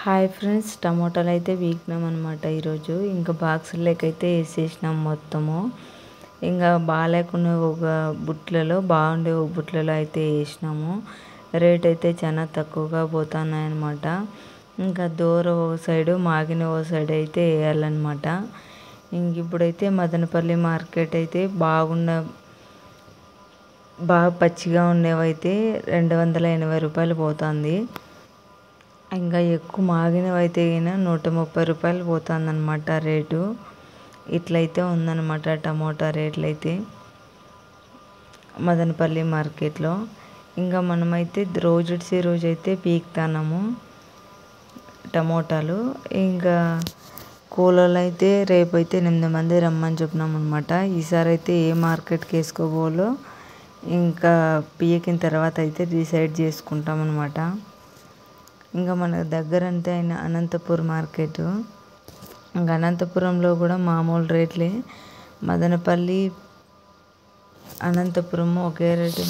Hi friends, టమోటాలు అయితే వీకినాం అనమాట ఈరోజు. ఇంకా బాక్సుల్లోకైతే వేసేసినాం మొత్తము. ఇంకా బాగాలేకున్న ఒక బుట్టలలో, బాగుండే ఒక బుట్టలలో అయితే వేసినాము. రేట్ అయితే చాలా తక్కువగా పోతున్నాయి అనమాట. ఇంకా దూర ఒక సైడు, మాగిన ఒక సైడ్ అయితే వేయాలన్నమాట. ఇంక ఇప్పుడైతే మదనపల్లి మార్కెట్ అయితే బాగా పచ్చిగా ఉండేవైతే 280 రూపాయలు పోతుంది. ఇంకా ఎక్కువ మాగినవి అయితే 130 రూపాయలు పోతుంది అనమాట రేటు. ఇట్లయితే ఉందన్నమాట టమోటా రేట్లు అయితే మదనపల్లి మార్కెట్లో. ఇంకా మనమైతే రోజు అయితే పీకుతున్నాము టమోటాలు. ఇంకా కూలోళ్ళు అయితే రేపైతే 8 మంది రమ్మని చెప్పినాం అనమాట. ఈసారి అయితే ఏ మార్కెట్కి వేసుకోవాలో ఇంకా పీకిన తర్వాత అయితే డిసైడ్ చేసుకుంటాం అనమాట. ఇంకా మన దగ్గర అంతే అయిన అనంతపురం మార్కెట్. ఇంకా అనంతపురంలో కూడా మామూలు రేట్లే. మదనపల్లి, అనంతపురము ఒకే రేటు.